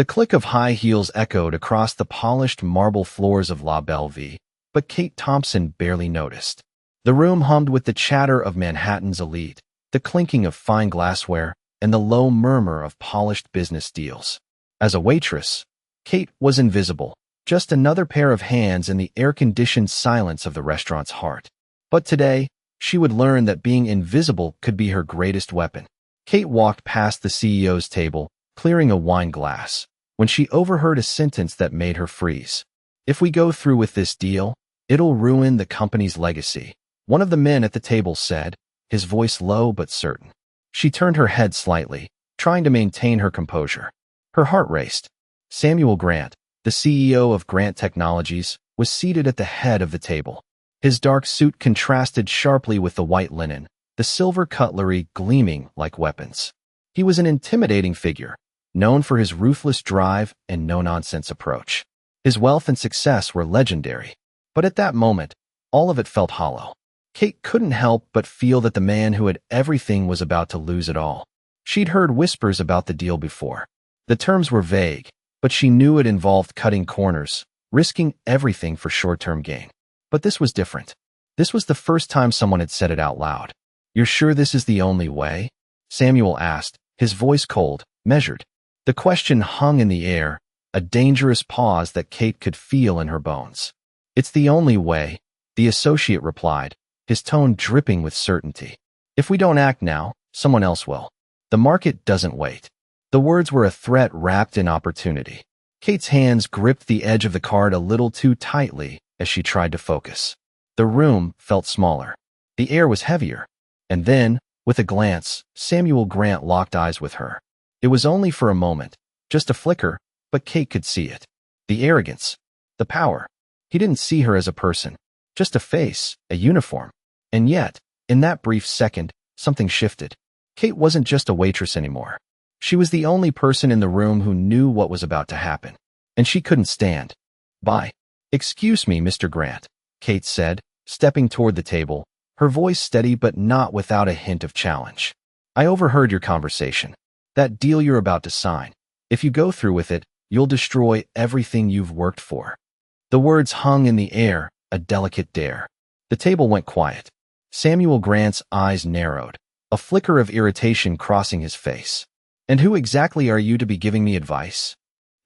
The click of high heels echoed across the polished marble floors of La Bellevue, but Kate Thompson barely noticed. The room hummed with the chatter of Manhattan's elite, the clinking of fine glassware, and the low murmur of polished business deals. As a waitress, Kate was invisible, just another pair of hands in the air-conditioned silence of the restaurant's heart. But today, she would learn that being invisible could be her greatest weapon. Kate walked past the CEO's table, clearing a wine glass, when she overheard a sentence that made her freeze. "If we go through with this deal, it'll ruin the company's legacy," one of the men at the table said, his voice low but certain. She turned her head slightly, trying to maintain her composure. Her heart raced. Samuel Grant, the CEO of Grant Technologies, was seated at the head of the table. His dark suit contrasted sharply with the white linen, the silver cutlery gleaming like weapons. He was an intimidating figure, known for his ruthless drive and no-nonsense approach. His wealth and success were legendary. But at that moment, all of it felt hollow. Kate couldn't help but feel that the man who had everything was about to lose it all. She'd heard whispers about the deal before. The terms were vague, but she knew it involved cutting corners, risking everything for short-term gain. But this was different. This was the first time someone had said it out loud. "You're sure this is the only way?" Samuel asked, his voice cold, measured. The question hung in the air, a dangerous pause that Kate could feel in her bones. "It's the only way," the associate replied, his tone dripping with certainty. "If we don't act now, someone else will. The market doesn't wait." The words were a threat wrapped in opportunity. Kate's hands gripped the edge of the card a little too tightly as she tried to focus. The room felt smaller. The air was heavier. And then, with a glance, Samuel Grant locked eyes with her. It was only for a moment, just a flicker, but Kate could see it. The arrogance, the power. He didn't see her as a person, just a face, a uniform. And yet, in that brief second, something shifted. Kate wasn't just a waitress anymore. She was the only person in the room who knew what was about to happen. And she couldn't stand by. "Excuse me, Mr. Grant," Kate said, stepping toward the table, her voice steady but not without a hint of challenge. "I overheard your conversation. That deal you're about to sign. If you go through with it, you'll destroy everything you've worked for." The words hung in the air, a delicate dare. The table went quiet. Samuel Grant's eyes narrowed, a flicker of irritation crossing his face. "And who exactly are you to be giving me advice?"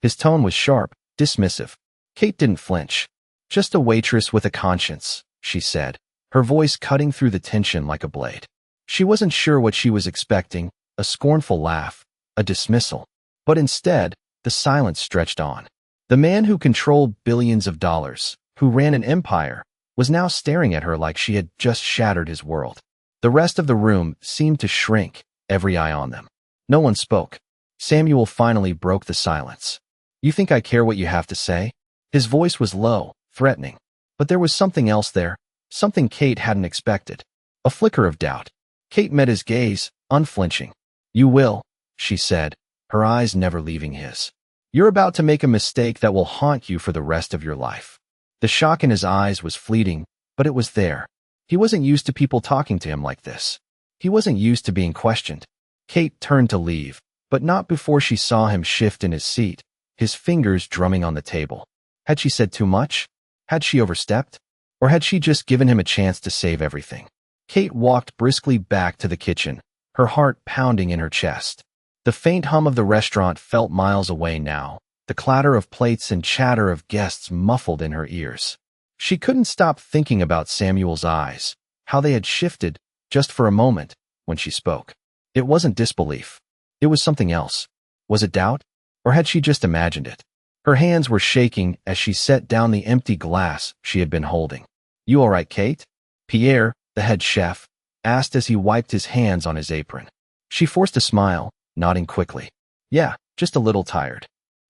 His tone was sharp, dismissive. Kate didn't flinch. "Just a waitress with a conscience," she said, her voice cutting through the tension like a blade. She wasn't sure what she was expecting, a scornful laugh, a dismissal. But instead, the silence stretched on. The man who controlled billions of dollars, who ran an empire, was now staring at her like she had just shattered his world. The rest of the room seemed to shrink, every eye on them. No one spoke. Samuel finally broke the silence. "You think I care what you have to say?" His voice was low, threatening. But there was something else there, something Kate hadn't expected. A flicker of doubt. Kate met his gaze, unflinching. "You will," she said, her eyes never leaving his. "You're about to make a mistake that will haunt you for the rest of your life." The shock in his eyes was fleeting, but it was there. He wasn't used to people talking to him like this. He wasn't used to being questioned. Kate turned to leave, but not before she saw him shift in his seat, his fingers drumming on the table. Had she said too much? Had she overstepped? Or had she just given him a chance to save everything? Kate walked briskly back to the kitchen, her heart pounding in her chest. The faint hum of the restaurant felt miles away now, the clatter of plates and chatter of guests muffled in her ears. She couldn't stop thinking about Samuel's eyes, how they had shifted, just for a moment, when she spoke. It wasn't disbelief. It was something else. Was it doubt? Or had she just imagined it? Her hands were shaking as she set down the empty glass she had been holding. "You all right, Kate?" Pierre, the head chef, asked as he wiped his hands on his apron. She forced a smile, nodding quickly. "Yeah, just a little tired."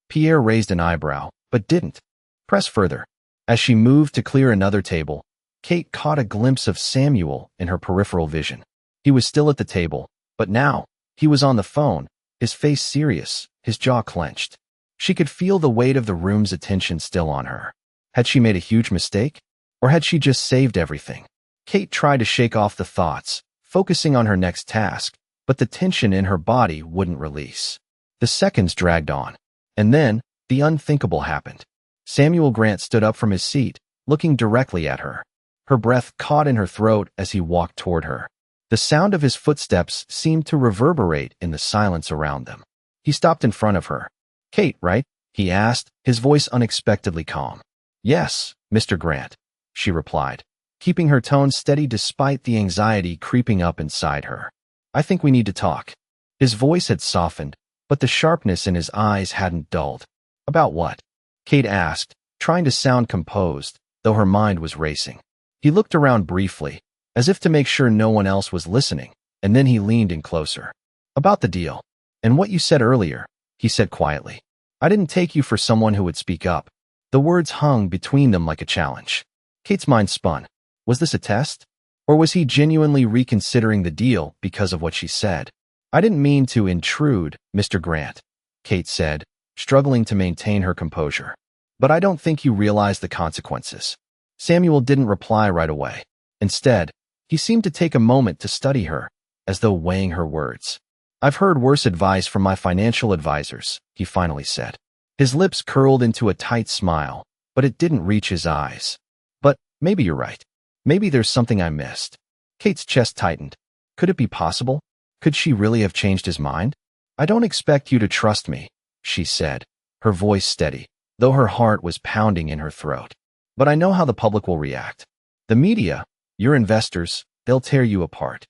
Pierre raised an eyebrow, but didn't press further. As she moved to clear another table, Kate caught a glimpse of Samuel in her peripheral vision. He was still at the table, but now, he was on the phone, his face serious, his jaw clenched. She could feel the weight of the room's attention still on her. Had she made a huge mistake? Or had she just saved everything? Kate tried to shake off the thoughts, focusing on her next task, but the tension in her body wouldn't release. The seconds dragged on. And then, the unthinkable happened. Samuel Grant stood up from his seat, looking directly at her. Her breath caught in her throat as he walked toward her. The sound of his footsteps seemed to reverberate in the silence around them. He stopped in front of her. "Kate, right?" he asked, his voice unexpectedly calm. "Yes, Mr. Grant," she replied, keeping her tone steady despite the anxiety creeping up inside her. "I think we need to talk." His voice had softened, but the sharpness in his eyes hadn't dulled. "About what?" Kate asked, trying to sound composed, though her mind was racing. He looked around briefly, as if to make sure no one else was listening, and then he leaned in closer. "About the deal. And what you said earlier," he said quietly. "I didn't take you for someone who would speak up." The words hung between them like a challenge. Kate's mind spun. Was this a test? Or was he genuinely reconsidering the deal because of what she said? "I didn't mean to intrude, Mr. Grant," Kate said, struggling to maintain her composure. "But I don't think you realize the consequences." Samuel didn't reply right away. Instead, he seemed to take a moment to study her, as though weighing her words. "I've heard worse advice from my financial advisors," he finally said. His lips curled into a tight smile, but it didn't reach his eyes. "But maybe you're right. Maybe there's something I missed." Kate's chest tightened. Could it be possible? Could she really have changed his mind? "I don't expect you to trust me," she said, her voice steady, though her heart was pounding in her throat. "But I know how the public will react. The media, your investors, they'll tear you apart."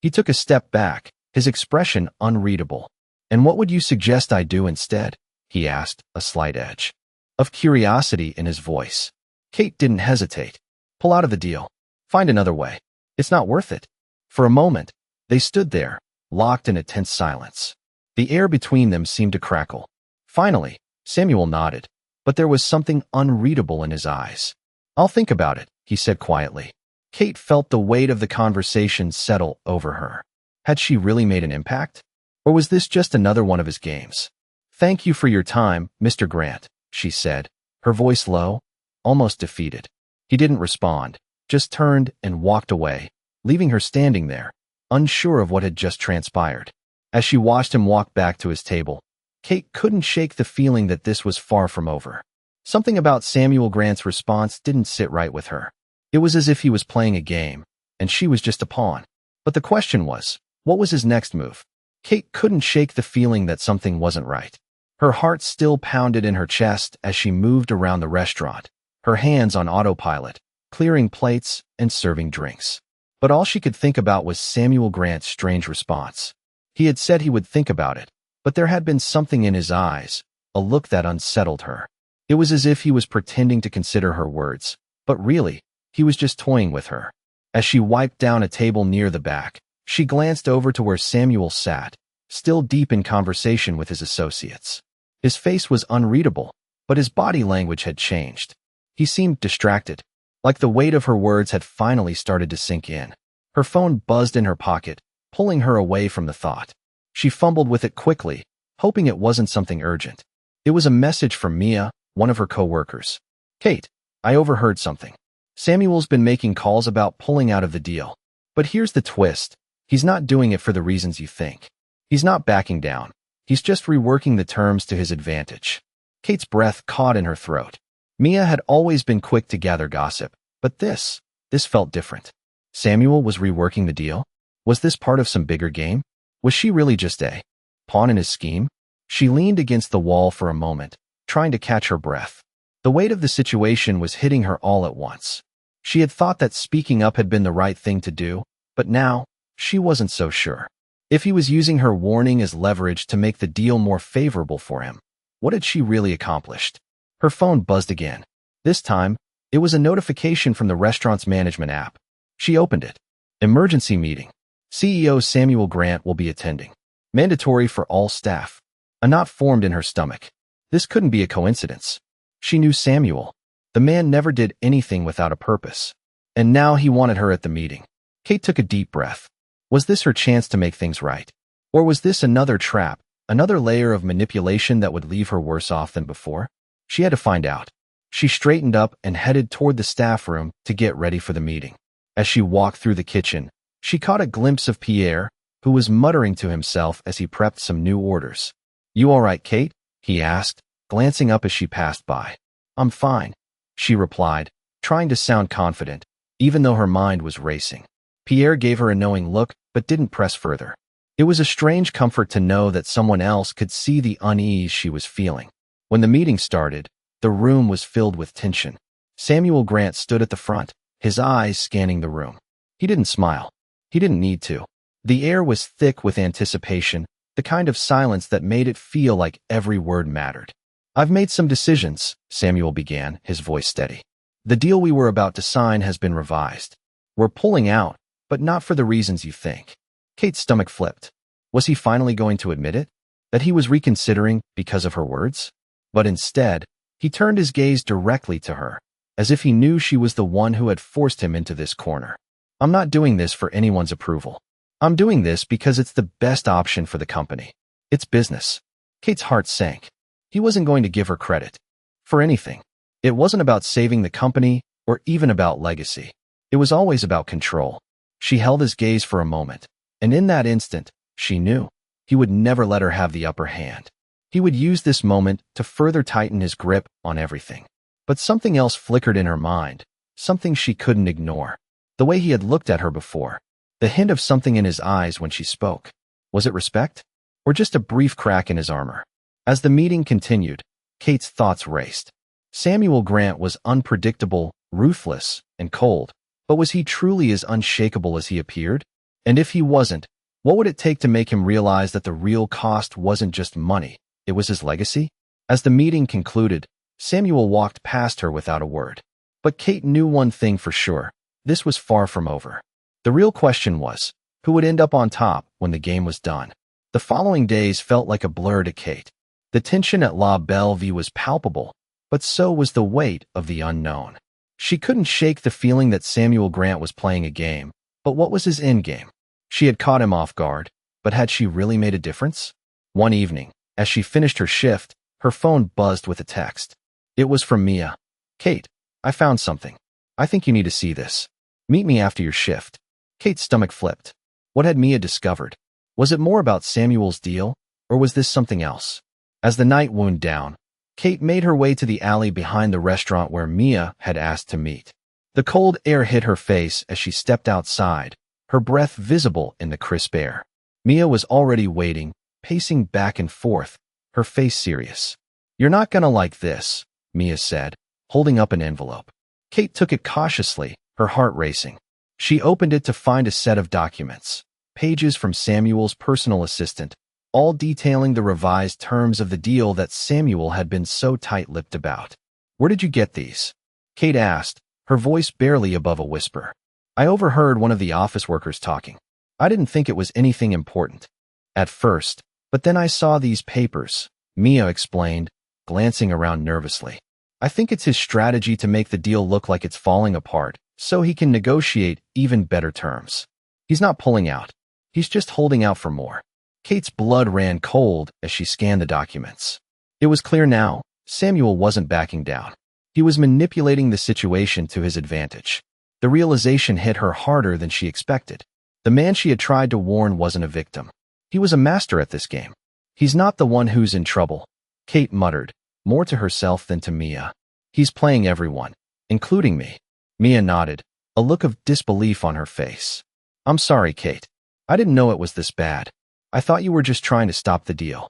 He took a step back, his expression unreadable. "And what would you suggest I do instead?" he asked, a slight edge of curiosity in his voice. Kate didn't hesitate. "Pull out of the deal. Find another way. It's not worth it." For a moment, they stood there, locked in a tense silence. The air between them seemed to crackle. Finally, Samuel nodded, but there was something unreadable in his eyes. "I'll think about it," he said quietly. Kate felt the weight of the conversation settle over her. Had she really made an impact? Or was this just another one of his games? "Thank you for your time, Mr. Grant," she said, her voice low, almost defeated. He didn't respond, just turned and walked away, leaving her standing there, unsure of what had just transpired. As she watched him walk back to his table, Kate couldn't shake the feeling that this was far from over. Something about Samuel Grant's response didn't sit right with her. It was as if he was playing a game, and she was just a pawn. But the question was, what was his next move? Kate couldn't shake the feeling that something wasn't right. Her heart still pounded in her chest as she moved around the restaurant, her hands on autopilot, clearing plates and serving drinks. But all she could think about was Samuel Grant's strange response. He had said he would think about it, but there had been something in his eyes, a look that unsettled her. It was as if he was pretending to consider her words, but really, he was just toying with her. As she wiped down a table near the back, she glanced over to where Samuel sat, still deep in conversation with his associates. His face was unreadable, but his body language had changed. He seemed distracted, like the weight of her words had finally started to sink in. Her phone buzzed in her pocket, pulling her away from the thought. She fumbled with it quickly, hoping it wasn't something urgent. It was a message from Mia, one of her co-workers. "Kate, I overheard something. Samuel's been making calls about pulling out of the deal. But here's the twist. He's not doing it for the reasons you think. He's not backing down. He's just reworking the terms to his advantage." Kate's breath caught in her throat. Mia had always been quick to gather gossip, but this felt different. Samuel was reworking the deal? Was this part of some bigger game? Was she really just a pawn in his scheme? She leaned against the wall for a moment, trying to catch her breath. The weight of the situation was hitting her all at once. She had thought that speaking up had been the right thing to do, but now, she wasn't so sure. If he was using her warning as leverage to make the deal more favorable for him, what had she really accomplished? Her phone buzzed again. This time, it was a notification from the restaurant's management app. She opened it. Emergency meeting. CEO Samuel Grant will be attending. Mandatory for all staff. A knot formed in her stomach. This couldn't be a coincidence. She knew Samuel. The man never did anything without a purpose. And now he wanted her at the meeting. Kate took a deep breath. Was this her chance to make things right? Or was this another trap, another layer of manipulation that would leave her worse off than before? She had to find out. She straightened up and headed toward the staff room to get ready for the meeting. As she walked through the kitchen, she caught a glimpse of Pierre, who was muttering to himself as he prepped some new orders. "You all right, Kate?" he asked, glancing up as she passed by. "I'm fine," she replied, trying to sound confident, even though her mind was racing. Pierre gave her a knowing look, but didn't press further. It was a strange comfort to know that someone else could see the unease she was feeling. When the meeting started, the room was filled with tension. Samuel Grant stood at the front, his eyes scanning the room. He didn't smile. He didn't need to. The air was thick with anticipation, the kind of silence that made it feel like every word mattered. "I've made some decisions," Samuel began, his voice steady. "The deal we were about to sign has been revised. We're pulling out, but not for the reasons you think." Kate's stomach flipped. Was he finally going to admit it? That he was reconsidering because of her words? But instead, he turned his gaze directly to her, as if he knew she was the one who had forced him into this corner. "I'm not doing this for anyone's approval. I'm doing this because it's the best option for the company. It's business." Kate's heart sank. He wasn't going to give her credit for anything. It wasn't about saving the company or even about legacy. It was always about control. She held his gaze for a moment, and in that instant, she knew he would never let her have the upper hand. He would use this moment to further tighten his grip on everything. But something else flickered in her mind, something she couldn't ignore. The way he had looked at her before, the hint of something in his eyes when she spoke. Was it respect? Or just a brief crack in his armor? As the meeting continued, Kate's thoughts raced. Samuel Grant was unpredictable, ruthless, and cold, but was he truly as unshakable as he appeared? And if he wasn't, what would it take to make him realize that the real cost wasn't just money, it was his legacy? As the meeting concluded, Samuel walked past her without a word. But Kate knew one thing for sure. This was far from over. The real question was, who would end up on top when the game was done? The following days felt like a blur to Kate. The tension at La Bellevue was palpable, but so was the weight of the unknown. She couldn't shake the feeling that Samuel Grant was playing a game, but what was his endgame? She had caught him off guard, but had she really made a difference? One evening, as she finished her shift, her phone buzzed with a text. It was from Mia. "Kate, I found something. I think you need to see this. Meet me after your shift." Kate's stomach flipped. What had Mia discovered? Was it more about Samuel's deal, or was this something else? As the night wound down, Kate made her way to the alley behind the restaurant where Mia had asked to meet. The cold air hit her face as she stepped outside, her breath visible in the crisp air. Mia was already waiting, pacing back and forth, her face serious. "You're not gonna like this," Mia said, holding up an envelope. Kate took it cautiously, her heart racing. She opened it to find a set of documents, pages from Samuel's personal assistant, all detailing the revised terms of the deal that Samuel had been so tight-lipped about. "Where did you get these?" Kate asked, her voice barely above a whisper. "I overheard one of the office workers talking. I didn't think it was anything important at first, but then I saw these papers," Mia explained, glancing around nervously. "I think it's his strategy to make the deal look like it's falling apart, so he can negotiate even better terms. He's not pulling out. He's just holding out for more." Kate's blood ran cold as she scanned the documents. It was clear now, Samuel wasn't backing down. He was manipulating the situation to his advantage. The realization hit her harder than she expected. The man she had tried to warn wasn't a victim. He was a master at this game. "He's not the one who's in trouble," Kate muttered, more to herself than to Mia. "He's playing everyone, including me." Mia nodded, a look of disbelief on her face. "I'm sorry, Kate. I didn't know it was this bad. I thought you were just trying to stop the deal."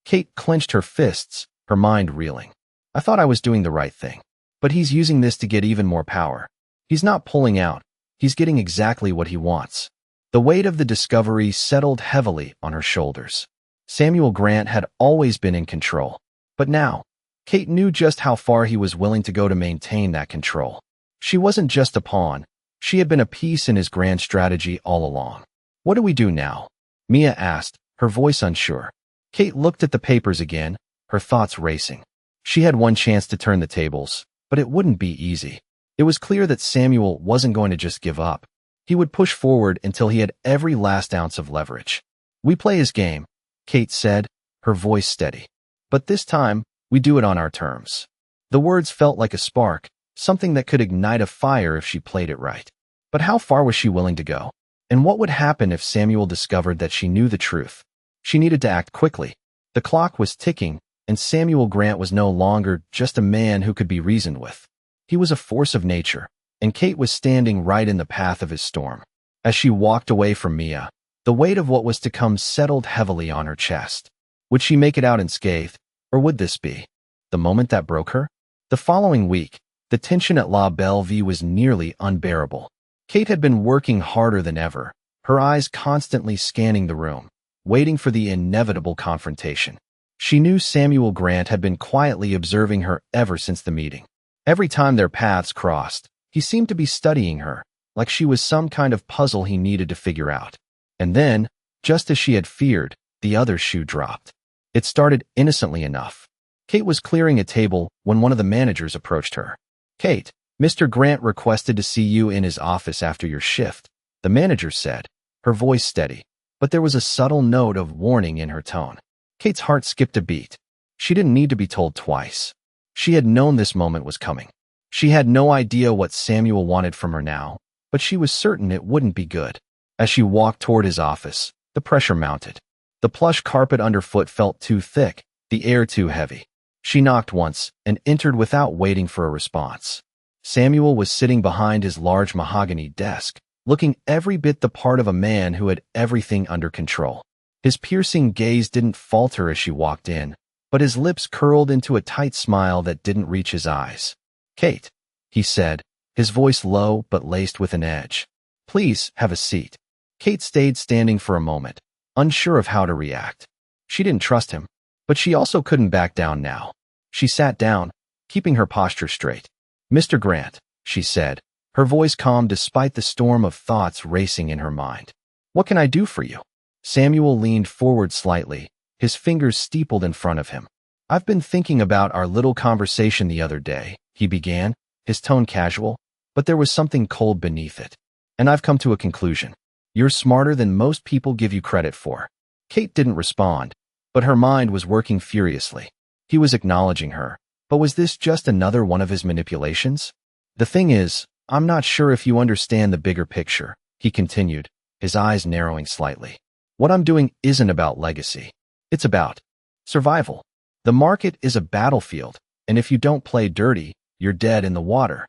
Kate clenched her fists, her mind reeling. "I thought I was doing the right thing. But he's using this to get even more power. He's not pulling out. He's getting exactly what he wants." The weight of the discovery settled heavily on her shoulders. Samuel Grant had always been in control. But now, Kate knew just how far he was willing to go to maintain that control. She wasn't just a pawn. She had been a piece in his grand strategy all along. "What do we do now?" Mia asked, her voice unsure. Kate looked at the papers again, her thoughts racing. She had one chance to turn the tables, but it wouldn't be easy. It was clear that Samuel wasn't going to just give up. He would push forward until he had every last ounce of leverage. "We play his game," Kate said, her voice steady. "But this time, we do it on our terms." The words felt like a spark, something that could ignite a fire if she played it right. But how far was she willing to go? And what would happen if Samuel discovered that she knew the truth? She needed to act quickly. The clock was ticking, and Samuel Grant was no longer just a man who could be reasoned with. He was a force of nature, and Kate was standing right in the path of his storm. As she walked away from Mia, the weight of what was to come settled heavily on her chest. Would she make it out unscathed, or would this be the moment that broke her? The following week, the tension at La Belle Vie was nearly unbearable. Kate had been working harder than ever, her eyes constantly scanning the room, waiting for the inevitable confrontation. She knew Samuel Grant had been quietly observing her ever since the meeting. Every time their paths crossed, he seemed to be studying her, like she was some kind of puzzle he needed to figure out. And then, just as she had feared, the other shoe dropped. It started innocently enough. Kate was clearing a table when one of the managers approached her. "Kate, Mr. Grant requested to see you in his office after your shift," the manager said, her voice steady, but there was a subtle note of warning in her tone. Kate's heart skipped a beat. She didn't need to be told twice. She had known this moment was coming. She had no idea what Samuel wanted from her now, but she was certain it wouldn't be good. As she walked toward his office, the pressure mounted. The plush carpet underfoot felt too thick, the air too heavy. She knocked once and entered without waiting for a response. Samuel was sitting behind his large mahogany desk, looking every bit the part of a man who had everything under control. His piercing gaze didn't falter as she walked in, but his lips curled into a tight smile that didn't reach his eyes. "Kate," he said, his voice low but laced with an edge. "Please have a seat." Kate stayed standing for a moment, unsure of how to react. She didn't trust him, but she also couldn't back down now. She sat down, keeping her posture straight. "Mr. Grant," she said, her voice calm despite the storm of thoughts racing in her mind. "What can I do for you?" Samuel leaned forward slightly, his fingers steepled in front of him. "I've been thinking about our little conversation the other day," he began, his tone casual, but there was something cold beneath it. "And I've come to a conclusion. You're smarter than most people give you credit for." Kate didn't respond, but her mind was working furiously. He was acknowledging her, but was this just another one of his manipulations? "The thing is, I'm not sure if you understand the bigger picture," he continued, his eyes narrowing slightly. "What I'm doing isn't about legacy. It's about survival. The market is a battlefield, and if you don't play dirty, you're dead in the water."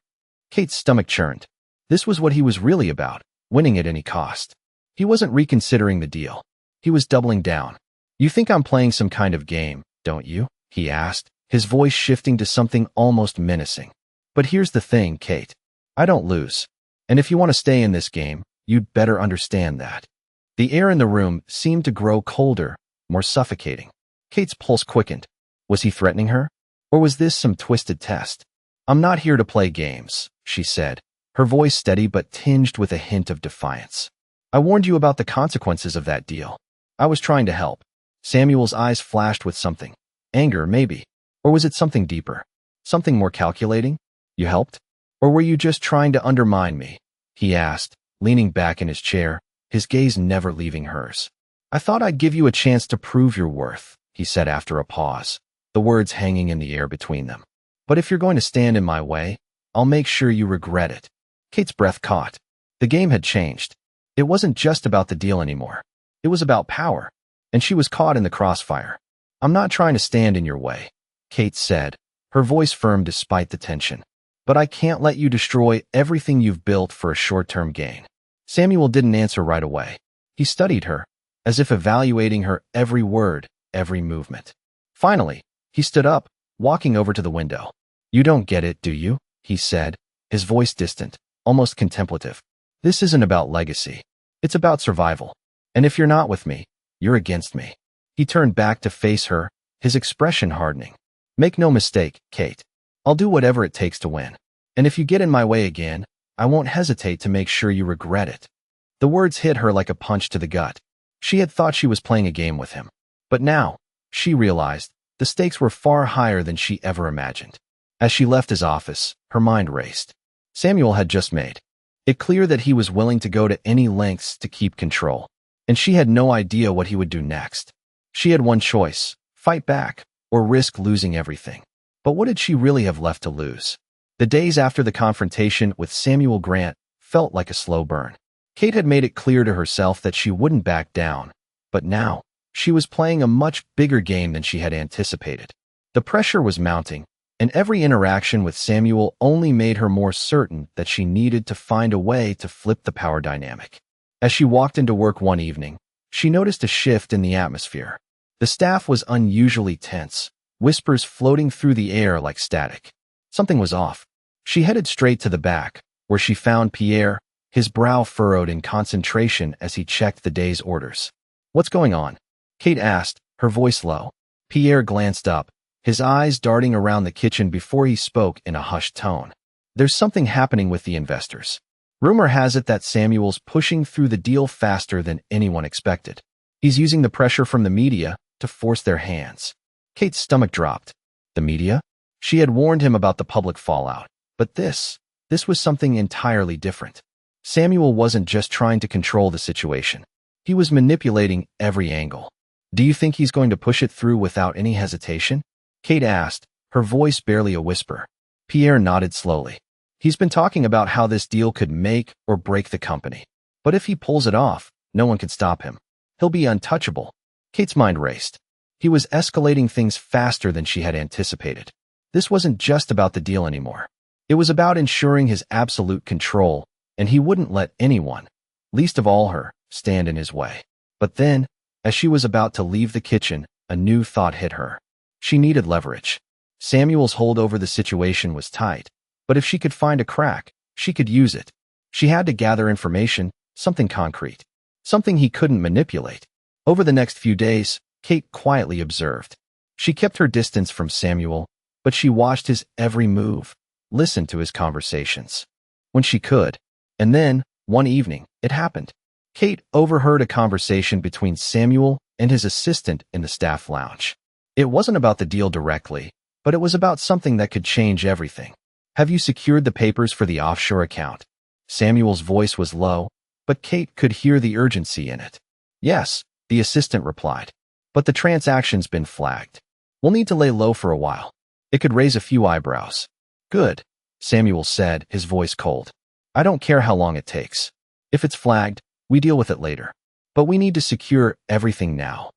Kate's stomach churned. This was what he was really about, winning at any cost. He wasn't reconsidering the deal. He was doubling down. "You think I'm playing some kind of game, don't you?" he asked, his voice shifting to something almost menacing. "But here's the thing, Kate. I don't lose. And if you want to stay in this game, you'd better understand that." The air in the room seemed to grow colder, more suffocating. Kate's pulse quickened. Was he threatening her? Or was this some twisted test? "I'm not here to play games," she said, her voice steady but tinged with a hint of defiance. "I warned you about the consequences of that deal. I was trying to help." Samuel's eyes flashed with something. Anger, maybe. Or was it something deeper? Something more calculating? "You helped? Or were you just trying to undermine me?" he asked, leaning back in his chair, his gaze never leaving hers. "I thought I'd give you a chance to prove your worth," he said after a pause, the words hanging in the air between them. "But if you're going to stand in my way, I'll make sure you regret it." Kate's breath caught. The game had changed. It wasn't just about the deal anymore. It was about power, and she was caught in the crossfire. "I'm not trying to stand in your way," Kate said, her voice firm despite the tension. "But I can't let you destroy everything you've built for a short-term gain." Samuel didn't answer right away. He studied her, as if evaluating her every word, every movement. Finally, he stood up, walking over to the window. "You don't get it, do you?" he said, his voice distant, almost contemplative. "This isn't about legacy. It's about survival. And if you're not with me, you're against me." He turned back to face her, his expression hardening. "Make no mistake, Kate. I'll do whatever it takes to win. And if you get in my way again, I won't hesitate to make sure you regret it." The words hit her like a punch to the gut. She had thought she was playing a game with him. But now, she realized, the stakes were far higher than she ever imagined. As she left his office, her mind raced. Samuel had just made it clear that he was willing to go to any lengths to keep control, and she had no idea what he would do next. She had one choice: fight back, or risk losing everything. But what did she really have left to lose? The days after the confrontation with Samuel Grant felt like a slow burn. Kate had made it clear to herself that she wouldn't back down, but now, she was playing a much bigger game than she had anticipated. The pressure was mounting, and every interaction with Samuel only made her more certain that she needed to find a way to flip the power dynamic. As she walked into work one evening, she noticed a shift in the atmosphere. The staff was unusually tense, whispers floating through the air like static. Something was off. She headed straight to the back, where she found Pierre, his brow furrowed in concentration as he checked the day's orders. "What's going on?" Kate asked, her voice low. Pierre glanced up, his eyes darting around the kitchen before he spoke in a hushed tone. "There's something happening with the investors. Rumor has it that Samuel's pushing through the deal faster than anyone expected. He's using the pressure from the media to force their hands." Kate's stomach dropped. The media? She had warned him about the public fallout. But this was something entirely different. Samuel wasn't just trying to control the situation. He was manipulating every angle. "Do you think he's going to push it through without any hesitation?" Kate asked, her voice barely a whisper. Pierre nodded slowly. "He's been talking about how this deal could make or break the company. But if he pulls it off, no one can stop him. He'll be untouchable." Kate's mind raced. He was escalating things faster than she had anticipated. This wasn't just about the deal anymore. It was about ensuring his absolute control, and he wouldn't let anyone, least of all her, stand in his way. But then, as she was about to leave the kitchen, a new thought hit her. She needed leverage. Samuel's hold over the situation was tight, but if she could find a crack, she could use it. She had to gather information, something concrete, something he couldn't manipulate. Over the next few days, Kate quietly observed. She kept her distance from Samuel, but she watched his every move, listened to his conversations, when she could. And then, one evening, it happened. Kate overheard a conversation between Samuel and his assistant in the staff lounge. It wasn't about the deal directly, but it was about something that could change everything. "Have you secured the papers for the offshore account?" Samuel's voice was low, but Kate could hear the urgency in it. "Yes," the assistant replied. "But the transaction's been flagged. We'll need to lay low for a while." It could raise a few eyebrows. "Good," Samuel said, his voice cold. "I don't care how long it takes. If it's flagged, we deal with it later. But we need to secure everything now.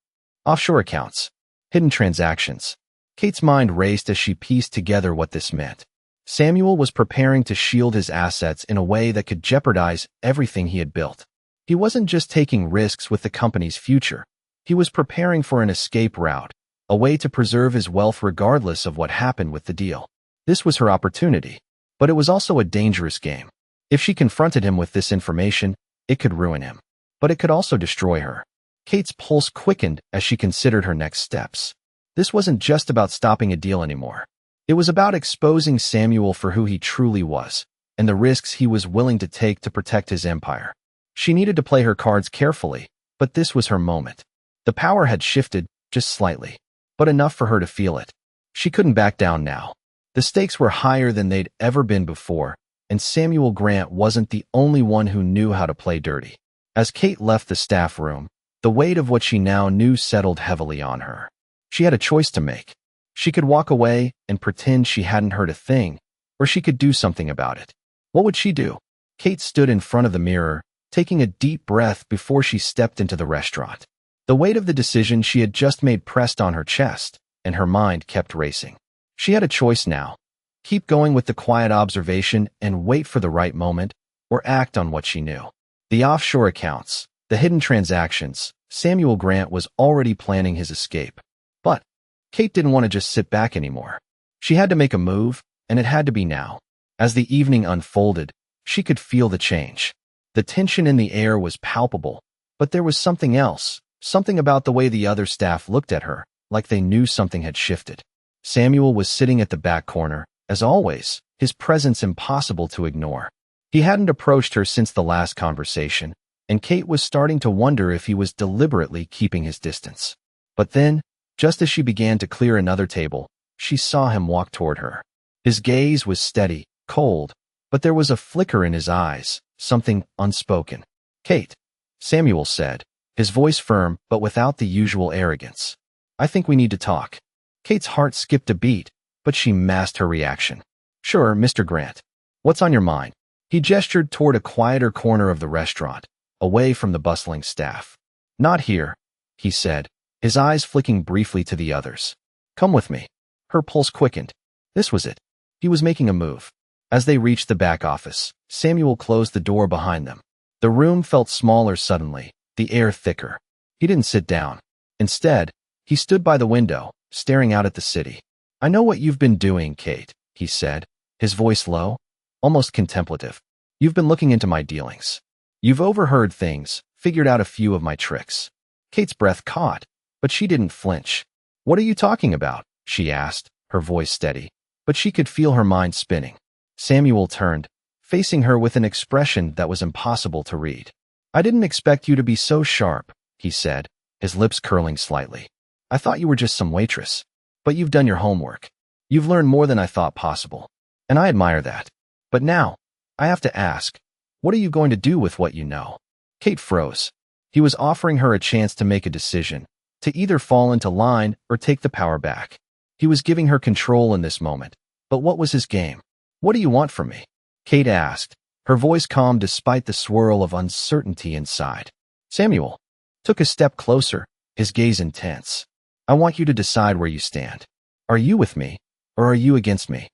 Offshore accounts. Hidden transactions." Kate's mind raced as she pieced together what this meant. Samuel was preparing to shield his assets in a way that could jeopardize everything he had built. He wasn't just taking risks with the company's future. He was preparing for an escape route, a way to preserve his wealth regardless of what happened with the deal. This was her opportunity, but it was also a dangerous game. If she confronted him with this information, it could ruin him, but it could also destroy her. Kate's pulse quickened as she considered her next steps. This wasn't just about stopping a deal anymore. It was about exposing Samuel for who he truly was, and the risks he was willing to take to protect his empire. She needed to play her cards carefully, but this was her moment. The power had shifted, just slightly, but enough for her to feel it. She couldn't back down now. The stakes were higher than they'd ever been before, and Samuel Grant wasn't the only one who knew how to play dirty. As Kate left the staff room, the weight of what she now knew settled heavily on her. She had a choice to make. She could walk away and pretend she hadn't heard a thing, or she could do something about it. What would she do? Kate stood in front of the mirror, taking a deep breath before she stepped into the restaurant. The weight of the decision she had just made pressed on her chest, and her mind kept racing. She had a choice now. Keep going with the quiet observation and wait for the right moment, or act on what she knew. The offshore accounts, the hidden transactions, Samuel Grant was already planning his escape. But Kate didn't want to just sit back anymore. She had to make a move, and it had to be now. As the evening unfolded, she could feel the change. The tension in the air was palpable, but there was something else, something about the way the other staff looked at her, like they knew something had shifted. Samuel was sitting at the back corner, as always, his presence impossible to ignore. He hadn't approached her since the last conversation, and Kate was starting to wonder if he was deliberately keeping his distance. But then, just as she began to clear another table, she saw him walk toward her. His gaze was steady, cold, but there was a flicker in his eyes, something unspoken. "Kate," Samuel said, his voice firm but without the usual arrogance. "I think we need to talk." Kate's heart skipped a beat, but she masked her reaction. "Sure, Mr. Grant. What's on your mind?" He gestured toward a quieter corner of the restaurant, away from the bustling staff. "Not here," he said, his eyes flicking briefly to the others. "Come with me." Her pulse quickened. This was it. He was making a move. As they reached the back office, Samuel closed the door behind them. The room felt smaller suddenly, the air thicker. He didn't sit down. Instead, he stood by the window, staring out at the city. "I know what you've been doing, Kate," he said, his voice low, almost contemplative. "You've been looking into my dealings. You've overheard things, figured out a few of my tricks." Kate's breath caught, but she didn't flinch. "What are you talking about?" she asked, her voice steady, but she could feel her mind spinning. Samuel turned, facing her with an expression that was impossible to read. "I didn't expect you to be so sharp," he said, his lips curling slightly. "I thought you were just some waitress. But you've done your homework. You've learned more than I thought possible. And I admire that. But now, I have to ask, what are you going to do with what you know?" Kate froze. He was offering her a chance to make a decision, to either fall into line or take the power back. He was giving her control in this moment. But what was his game? "What do you want from me?" Kate asked, her voice calm despite the swirl of uncertainty inside. Samuel took a step closer, his gaze intense. "I want you to decide where you stand. Are you with me, or are you against me?"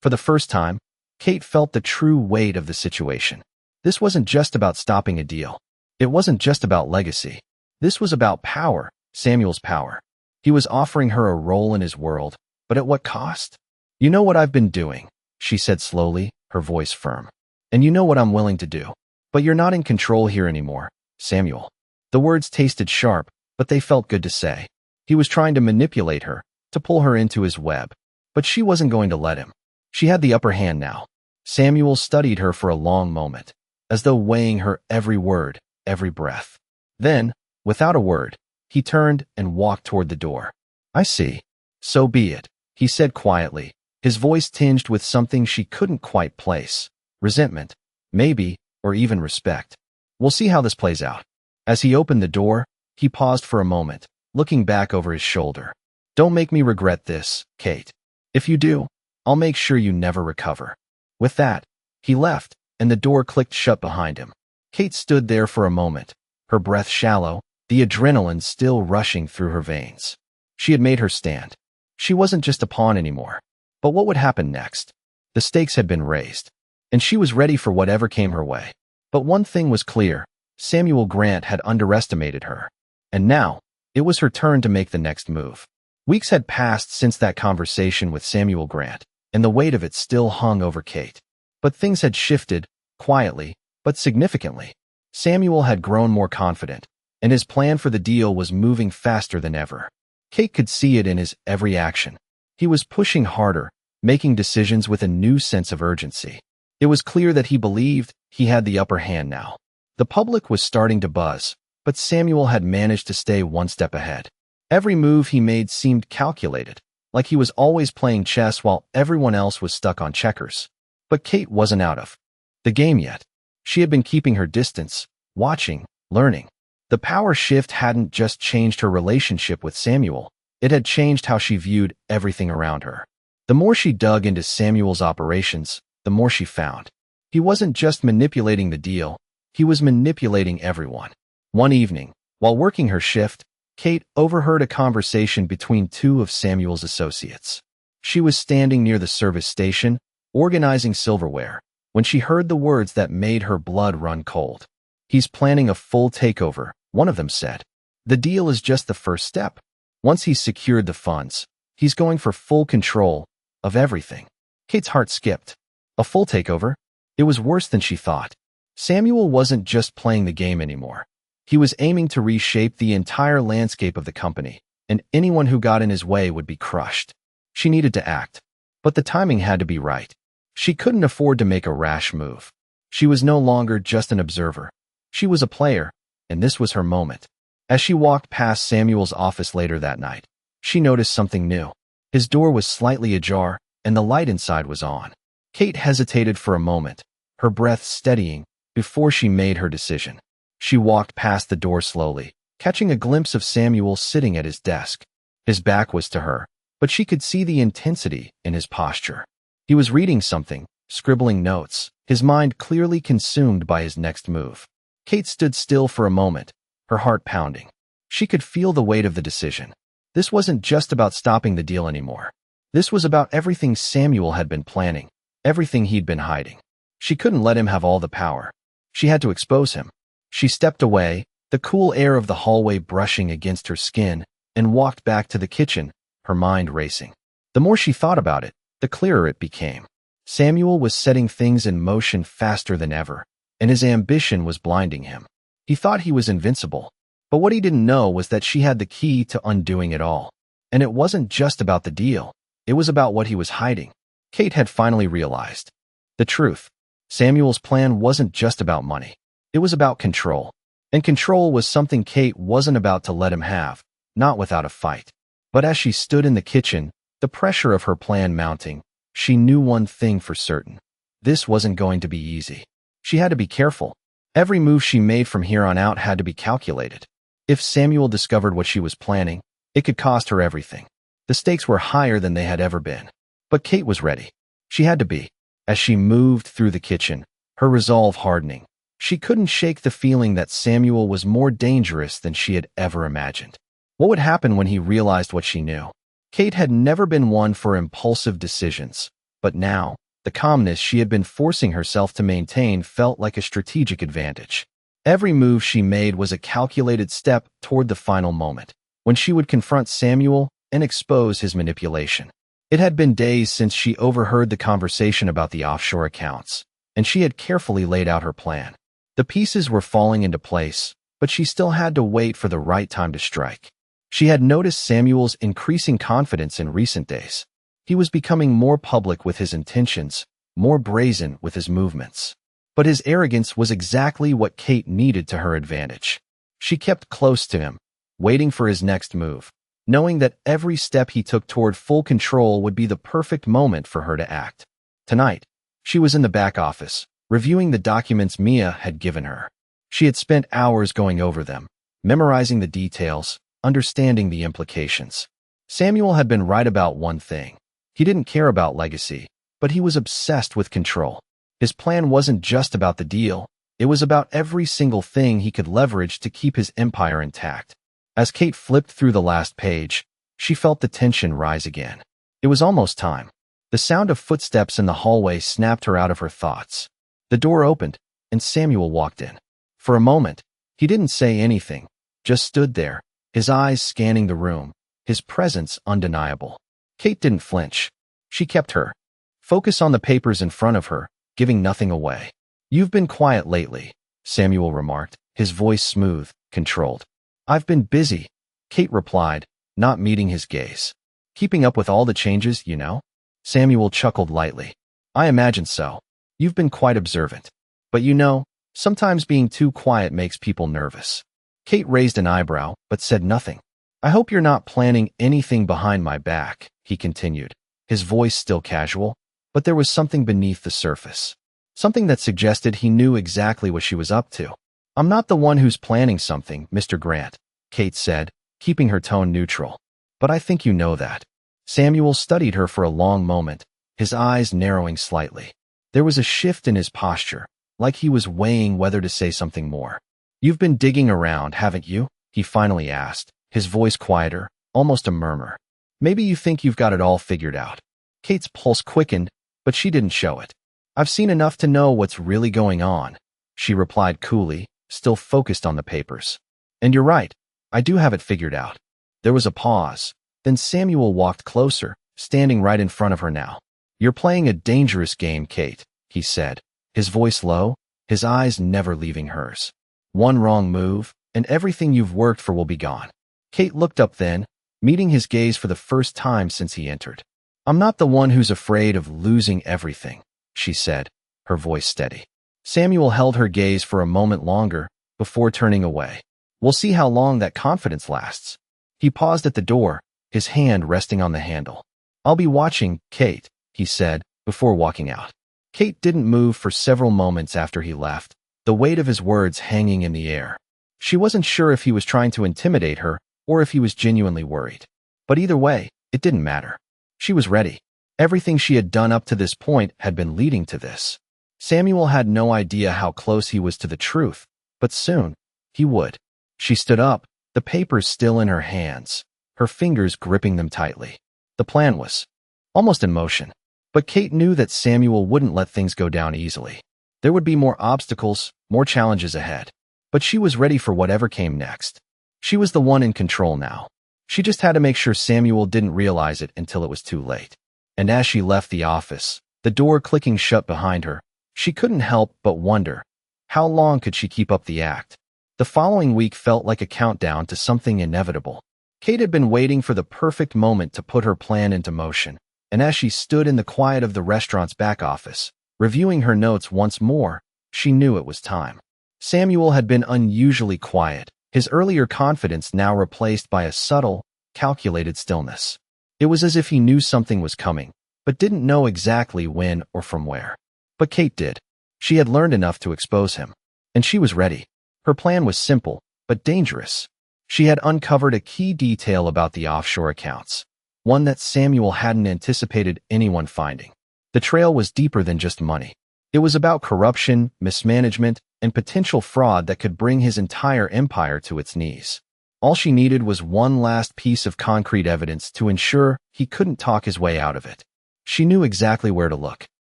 For the first time, Kate felt the true weight of the situation. This wasn't just about stopping a deal. It wasn't just about legacy. This was about power, Samuel's power. He was offering her a role in his world, but at what cost? "You know what I've been doing," she said slowly, her voice firm. "And you know what I'm willing to do. But you're not in control here anymore, Samuel." The words tasted sharp, but they felt good to say. He was trying to manipulate her, to pull her into his web. But she wasn't going to let him. She had the upper hand now. Samuel studied her for a long moment, as though weighing her every word, every breath. Then, without a word, he turned and walked toward the door. "I see. So be it," he said quietly, his voice tinged with something she couldn't quite place. Resentment, maybe, or even respect. "We'll see how this plays out." As he opened the door, he paused for a moment, looking back over his shoulder. "Don't make me regret this, Kate. If you do, I'll make sure you never recover." With that, he left, and the door clicked shut behind him. Kate stood there for a moment, her breath shallow, the adrenaline still rushing through her veins. She had made her stand. She wasn't just a pawn anymore. But what would happen next? The stakes had been raised, and she was ready for whatever came her way. But one thing was clear: Samuel Grant had underestimated her. And now, it was her turn to make the next move. Weeks had passed since that conversation with Samuel Grant, and the weight of it still hung over Kate. But things had shifted, quietly, but significantly. Samuel had grown more confident, and his plan for the deal was moving faster than ever. Kate could see it in his every action. He was pushing harder, making decisions with a new sense of urgency. It was clear that he believed he had the upper hand now. The public was starting to buzz, but Samuel had managed to stay one step ahead. Every move he made seemed calculated, like he was always playing chess while everyone else was stuck on checkers. But Kate wasn't out of the game yet. She had been keeping her distance, watching, learning. The power shift hadn't just changed her relationship with Samuel, it had changed how she viewed everything around her. The more she dug into Samuel's operations, the more she found. He wasn't just manipulating the deal, he was manipulating everyone. One evening, while working her shift, Kate overheard a conversation between two of Samuel's associates. She was standing near the service station, organizing silverware, when she heard the words that made her blood run cold. "He's planning a full takeover," one of them said. "The deal is just the first step. Once he's secured the funds, he's going for full control of everything." Kate's heart skipped. A full takeover? It was worse than she thought. Samuel wasn't just playing the game anymore. He was aiming to reshape the entire landscape of the company, and anyone who got in his way would be crushed. She needed to act, but the timing had to be right. She couldn't afford to make a rash move. She was no longer just an observer. She was a player, and this was her moment. As she walked past Samuel's office later that night, she noticed something new. His door was slightly ajar, and the light inside was on. Kate hesitated for a moment, her breath steadying, before she made her decision. She walked past the door slowly, catching a glimpse of Samuel sitting at his desk. His back was to her, but she could see the intensity in his posture. He was reading something, scribbling notes, his mind clearly consumed by his next move. Kate stood still for a moment, her heart pounding. She could feel the weight of the decision. This wasn't just about stopping the deal anymore. This was about everything Samuel had been planning, everything he'd been hiding. She couldn't let him have all the power. She had to expose him. She stepped away, the cool air of the hallway brushing against her skin, and walked back to the kitchen, her mind racing. The more she thought about it, the clearer it became. Samuel was setting things in motion faster than ever, and his ambition was blinding him. He thought he was invincible, but what he didn't know was that she had the key to undoing it all. And it wasn't just about the deal. It was about what he was hiding. Kate had finally realized the truth. Samuel's plan wasn't just about money. It was about control. And control was something Kate wasn't about to let him have, not without a fight. But as she stood in the kitchen, the pressure of her plan mounting, she knew one thing for certain. This wasn't going to be easy. She had to be careful. Every move she made from here on out had to be calculated. If Samuel discovered what she was planning, it could cost her everything. The stakes were higher than they had ever been. But Kate was ready. She had to be. As she moved through the kitchen, her resolve hardening, she couldn't shake the feeling that Samuel was more dangerous than she had ever imagined. What would happen when he realized what she knew? Kate had never been one for impulsive decisions, but now, the calmness she had been forcing herself to maintain felt like a strategic advantage. Every move she made was a calculated step toward the final moment, when she would confront Samuel and expose his manipulation. It had been days since she overheard the conversation about the offshore accounts, and she had carefully laid out her plan. The pieces were falling into place, but she still had to wait for the right time to strike. She had noticed Samuel's increasing confidence in recent days. He was becoming more public with his intentions, more brazen with his movements. But his arrogance was exactly what Kate needed to her advantage. She kept close to him, waiting for his next move, knowing that every step he took toward full control would be the perfect moment for her to act. Tonight, she was in the back office, reviewing the documents Mia had given her. She had spent hours going over them, memorizing the details, understanding the implications. Samuel had been right about one thing. He didn't care about legacy, but he was obsessed with control. His plan wasn't just about the deal. It was about every single thing he could leverage to keep his empire intact. As Kate flipped through the last page, she felt the tension rise again. It was almost time. The sound of footsteps in the hallway snapped her out of her thoughts. The door opened, and Samuel walked in. For a moment, he didn't say anything, just stood there, his eyes scanning the room, his presence undeniable. Kate didn't flinch. She kept her focus on the papers in front of her, giving nothing away. "You've been quiet lately," Samuel remarked, his voice smooth, controlled. "I've been busy," Kate replied, not meeting his gaze. "Keeping up with all the changes, you know?" Samuel chuckled lightly. "I imagine so. You've been quite observant. But you know, sometimes being too quiet makes people nervous." Kate raised an eyebrow, but said nothing. "I hope you're not planning anything behind my back," he continued, his voice still casual, but there was something beneath the surface. Something that suggested he knew exactly what she was up to. "I'm not the one who's planning something, Mr. Grant," Kate said, keeping her tone neutral. "But I think you know that." Samuel studied her for a long moment, his eyes narrowing slightly. There was a shift in his posture, like he was weighing whether to say something more. "You've been digging around, haven't you?" he finally asked, his voice quieter, almost a murmur. "Maybe you think you've got it all figured out." Kate's pulse quickened, but she didn't show it. "I've seen enough to know what's really going on," she replied coolly, still focused on the papers. "And you're right, I do have it figured out." There was a pause. Then Samuel walked closer, standing right in front of her now. "You're playing a dangerous game, Kate," he said, his voice low, his eyes never leaving hers. "One wrong move, and everything you've worked for will be gone." Kate looked up then, meeting his gaze for the first time since he entered. "I'm not the one who's afraid of losing everything," she said, her voice steady. Samuel held her gaze for a moment longer, before turning away. "We'll see how long that confidence lasts." He paused at the door, his hand resting on the handle. "I'll be watching, Kate," he said, before walking out. Kate didn't move for several moments after he left, the weight of his words hanging in the air. She wasn't sure if he was trying to intimidate her or if he was genuinely worried. But either way, it didn't matter. She was ready. Everything she had done up to this point had been leading to this. Samuel had no idea how close he was to the truth, but soon, he would. She stood up, the papers still in her hands, her fingers gripping them tightly. The plan was almost in motion. But Kate knew that Samuel wouldn't let things go down easily. There would be more obstacles, more challenges ahead. But she was ready for whatever came next. She was the one in control now. She just had to make sure Samuel didn't realize it until it was too late. And as she left the office, the door clicking shut behind her, she couldn't help but wonder, how long could she keep up the act? The following week felt like a countdown to something inevitable. Kate had been waiting for the perfect moment to put her plan into motion, and as she stood in the quiet of the restaurant's back office, reviewing her notes once more, she knew it was time. Samuel had been unusually quiet, his earlier confidence now replaced by a subtle, calculated stillness. It was as if he knew something was coming, but didn't know exactly when or from where. But Kate did. She had learned enough to expose him, and she was ready. Her plan was simple, but dangerous. She had uncovered a key detail about the offshore accounts, one that Samuel hadn't anticipated anyone finding. The trail was deeper than just money. It was about corruption, mismanagement, and potential fraud that could bring his entire empire to its knees. All she needed was one last piece of concrete evidence to ensure he couldn't talk his way out of it. She knew exactly where to look.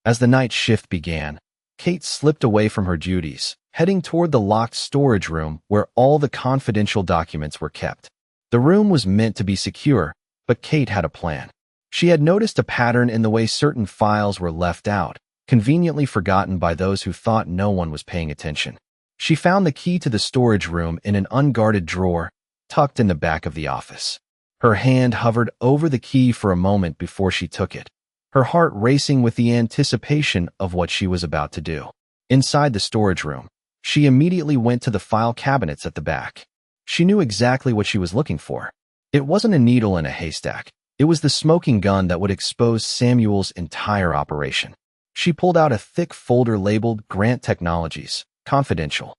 As the night shift began, Kate slipped away from her duties, heading toward the locked storage room where all the confidential documents were kept. The room was meant to be secure, but Kate had a plan. She had noticed a pattern in the way certain files were left out, conveniently forgotten by those who thought no one was paying attention. She found the key to the storage room in an unguarded drawer, tucked in the back of the office. Her hand hovered over the key for a moment before she took it, her heart racing with the anticipation of what she was about to do. Inside the storage room, she immediately went to the file cabinets at the back. She knew exactly what she was looking for. It wasn't a needle in a haystack. It was the smoking gun that would expose Samuel's entire operation. She pulled out a thick folder labeled Grant Technologies, Confidential.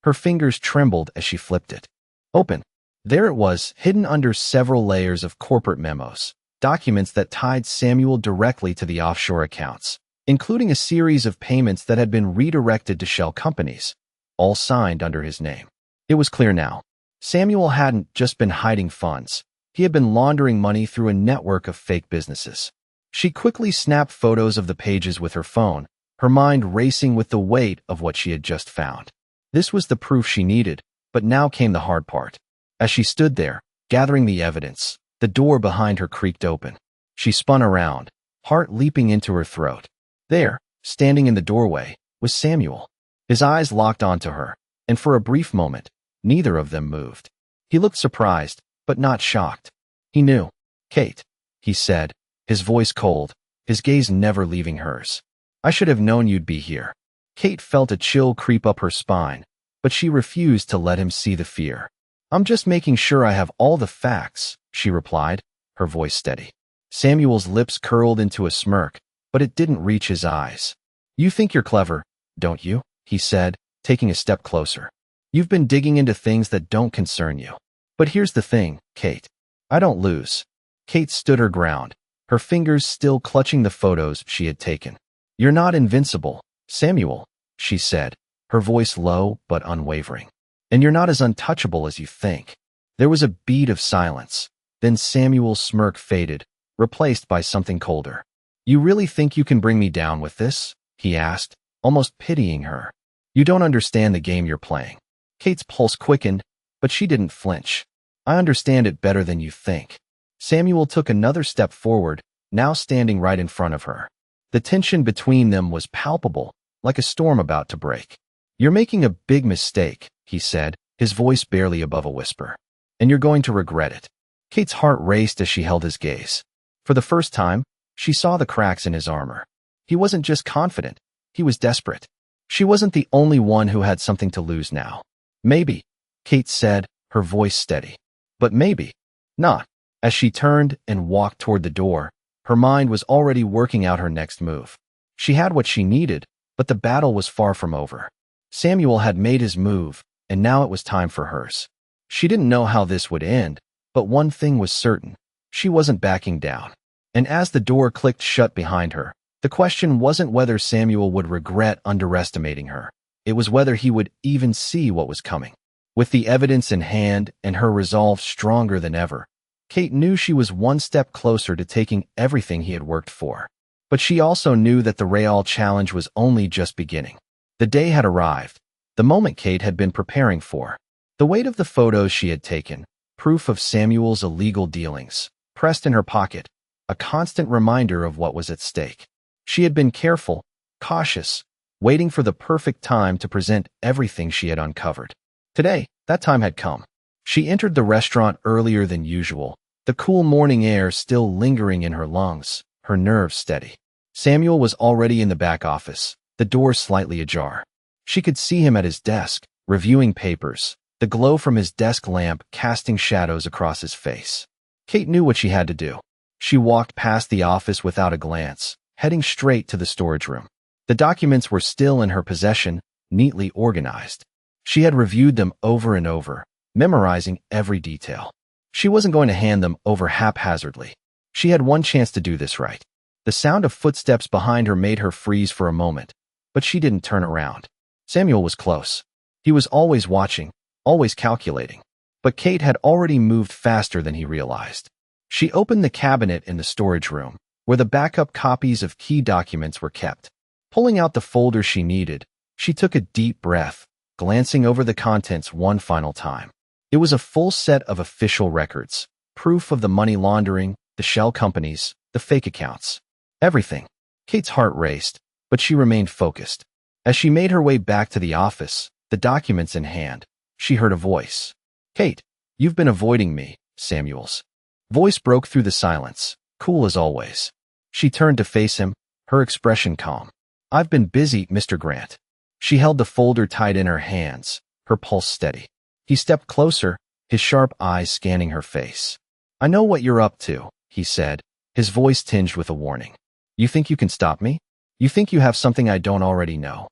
Her fingers trembled as she flipped it. Open. There it was, hidden under several layers of corporate memos, documents that tied Samuel directly to the offshore accounts, including a series of payments that had been redirected to shell companies, all signed under his name. It was clear now. Samuel hadn't just been hiding funds. He had been laundering money through a network of fake businesses. She quickly snapped photos of the pages with her phone, her mind racing with the weight of what she had just found. This was the proof she needed, but now came the hard part. As she stood there, gathering the evidence, the door behind her creaked open. She spun around, heart leaping into her throat. There, standing in the doorway, was Samuel. His eyes locked onto her, and for a brief moment, neither of them moved. He looked surprised, but not shocked. He knew. "Kate," he said, his voice cold, his gaze never leaving hers. "I should have known you'd be here." Kate felt a chill creep up her spine, but she refused to let him see the fear. "I'm just making sure I have all the facts," she replied, her voice steady. Samuel's lips curled into a smirk, but it didn't reach his eyes. "You think you're clever, don't you?" he said, taking a step closer. "You've been digging into things that don't concern you. But here's the thing, Kate. I don't lose." Kate stood her ground, her fingers still clutching the photos she had taken. "You're not invincible, Samuel," she said, her voice low but unwavering. "And you're not as untouchable as you think." There was a beat of silence. Then Samuel's smirk faded, replaced by something colder. "You really think you can bring me down with this?" he asked, almost pitying her. "You don't understand the game you're playing." Kate's pulse quickened, but she didn't flinch. "I understand it better than you think." Samuel took another step forward, now standing right in front of her. The tension between them was palpable, like a storm about to break. "You're making a big mistake," he said, his voice barely above a whisper. "And you're going to regret it." Kate's heart raced as she held his gaze. For the first time, she saw the cracks in his armor. He wasn't just confident, he was desperate. She wasn't the only one who had something to lose now. "Maybe," Kate said, her voice steady. "But maybe not." As she turned and walked toward the door, her mind was already working out her next move. She had what she needed, but the battle was far from over. Samuel had made his move, and now it was time for hers. She didn't know how this would end, but one thing was certain. She wasn't backing down. And as the door clicked shut behind her, the question wasn't whether Samuel would regret underestimating her. It was whether he would even see what was coming. With the evidence in hand and her resolve stronger than ever, Kate knew she was one step closer to taking everything he had worked for. But she also knew that the Real challenge was only just beginning. The day had arrived, the moment Kate had been preparing for. The weight of the photos she had taken, proof of Samuel's illegal dealings, pressed in her pocket, a constant reminder of what was at stake. She had been careful, cautious, waiting for the perfect time to present everything she had uncovered. Today, that time had come. She entered the restaurant earlier than usual, the cool morning air still lingering in her lungs, her nerves steady. Samuel was already in the back office, the door slightly ajar. She could see him at his desk, reviewing papers, the glow from his desk lamp casting shadows across his face. Kate knew what she had to do. She walked past the office without a glance, heading straight to the storage room. The documents were still in her possession, neatly organized. She had reviewed them over and over, memorizing every detail. She wasn't going to hand them over haphazardly. She had one chance to do this right. The sound of footsteps behind her made her freeze for a moment, but she didn't turn around. Samuel was close. He was always watching, always calculating. But Kate had already moved faster than he realized. She opened the cabinet in the storage room, where the backup copies of key documents were kept. Pulling out the folder she needed, she took a deep breath, glancing over the contents one final time. It was a full set of official records, proof of the money laundering, the shell companies, the fake accounts. Everything. Kate's heart raced, but she remained focused. As she made her way back to the office, the documents in hand, she heard a voice. "Kate, you've been avoiding me," Samuel's voice broke through the silence, cool as always. She turned to face him, her expression calm. "I've been busy, Mr. Grant." She held the folder tight in her hands, her pulse steady. He stepped closer, his sharp eyes scanning her face. "I know what you're up to," he said, his voice tinged with a warning. "You think you can stop me? You think you have something I don't already know?"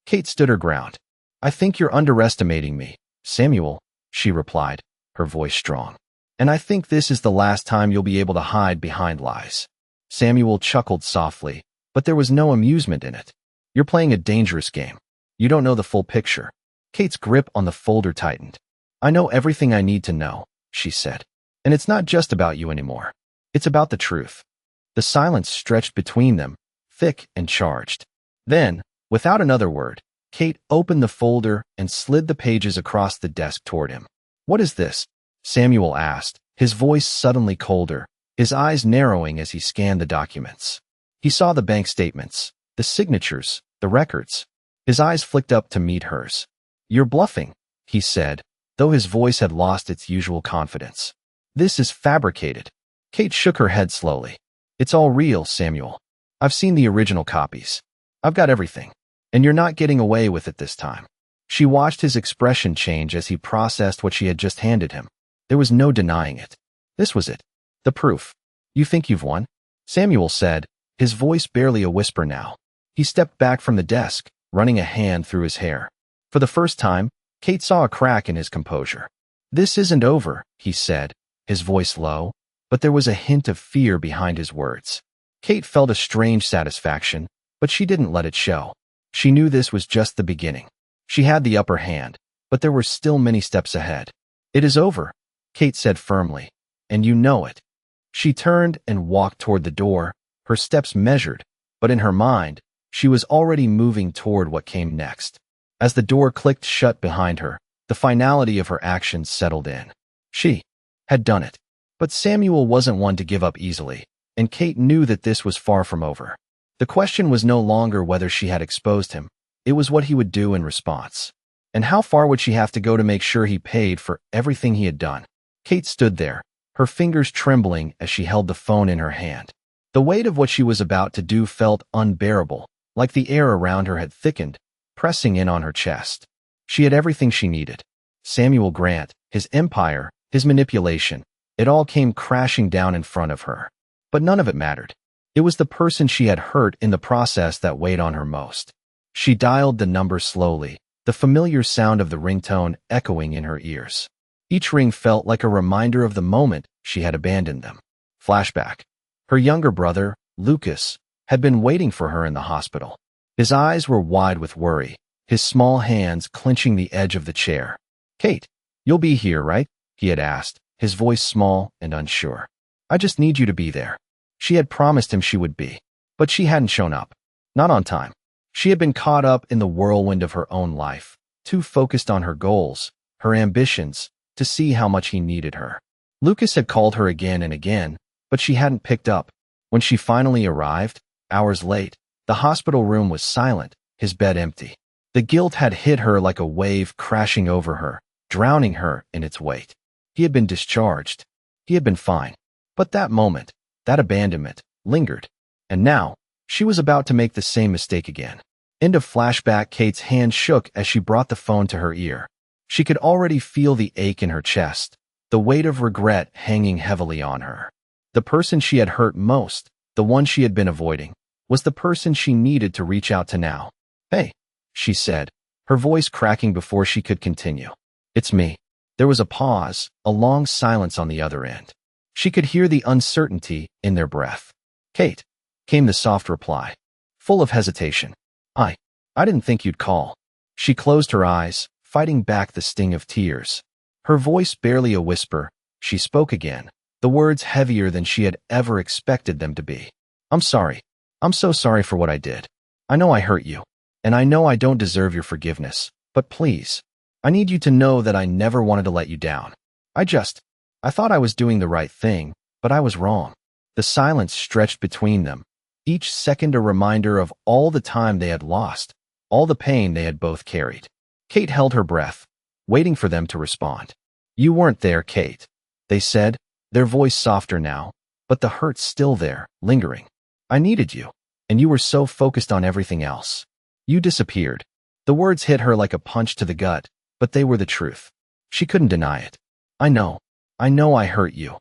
Kate stood her ground. "I think you're underestimating me, Samuel," she replied, her voice strong. "And I think this is the last time you'll be able to hide behind lies." Samuel chuckled softly, but there was no amusement in it. "You're playing a dangerous game. You don't know the full picture." Kate's grip on the folder tightened. "I know everything I need to know," she said. "And it's not just about you anymore. It's about the truth." The silence stretched between them, thick and charged. Then, without another word, Kate opened the folder and slid the pages across the desk toward him. "What is this?" Samuel asked, his voice suddenly colder, his eyes narrowing as he scanned the documents. He saw the bank statements, the signatures, the records. His eyes flicked up to meet hers. "You're bluffing," he said, though his voice had lost its usual confidence. "This is fabricated." Kate shook her head slowly. "It's all real, Samuel. I've seen the original copies. I've got everything. And you're not getting away with it this time." She watched his expression change as he processed what she had just handed him. There was no denying it. This was it. The proof. "You think you've won?" Samuel said, his voice barely a whisper now. He stepped back from the desk, running a hand through his hair. For the first time, Kate saw a crack in his composure. "This isn't over," he said, his voice low, but there was a hint of fear behind his words. Kate felt a strange satisfaction, but she didn't let it show. She knew this was just the beginning. She had the upper hand, but there were still many steps ahead. "It is over," Kate said firmly, "and you know it." She turned and walked toward the door, her steps measured, but in her mind, she was already moving toward what came next. As the door clicked shut behind her, the finality of her actions settled in. She had done it. But Samuel wasn't one to give up easily, and Kate knew that this was far from over. The question was no longer whether she had exposed him, it was what he would do in response. And how far would she have to go to make sure he paid for everything he had done? Kate stood there, her fingers trembling as she held the phone in her hand. The weight of what she was about to do felt unbearable, like the air around her had thickened, pressing in on her chest. She had everything she needed. Samuel Grant, his empire, his manipulation, it all came crashing down in front of her. But none of it mattered. It was the person she had hurt in the process that weighed on her most. She dialed the number slowly, the familiar sound of the ringtone echoing in her ears. Each ring felt like a reminder of the moment she had abandoned them. Flashback. Her younger brother, Lucas, had been waiting for her in the hospital. His eyes were wide with worry, his small hands clenching the edge of the chair. "Kate, you'll be here, right?" he had asked, his voice small and unsure. "I just need you to be there." She had promised him she would be, but she hadn't shown up. Not on time. She had been caught up in the whirlwind of her own life, too focused on her goals, her ambitions, to see how much he needed her. Lucas had called her again and again, but she hadn't picked up. When she finally arrived, hours late, the hospital room was silent, his bed empty. The guilt had hit her like a wave crashing over her, drowning her in its weight. He had been discharged. He had been fine. But that moment, that abandonment, lingered. And now, she was about to make the same mistake again. End of flashback. Kate's hand shook as she brought the phone to her ear. She could already feel the ache in her chest, the weight of regret hanging heavily on her. The person she had hurt most, the one she had been avoiding, was the person she needed to reach out to now. "Hey," she said, her voice cracking before she could continue. "It's me." There was a pause, a long silence on the other end. She could hear the uncertainty in their breath. "Kate," came the soft reply, full of hesitation. I didn't think you'd call." She closed her eyes, fighting back the sting of tears. Her voice barely a whisper, she spoke again, the words heavier than she had ever expected them to be. "I'm sorry. I'm so sorry for what I did. I know I hurt you, and I know I don't deserve your forgiveness, but please, I need you to know that I never wanted to let you down. I thought I was doing the right thing, but I was wrong." The silence stretched between them, each second a reminder of all the time they had lost, all the pain they had both carried. Kate held her breath, waiting for them to respond. "You weren't there, Kate," they said, their voice softer now, but the hurt still there, lingering. "I needed you, and you were so focused on everything else. You disappeared." The words hit her like a punch to the gut, but they were the truth. She couldn't deny it. I know I hurt you,"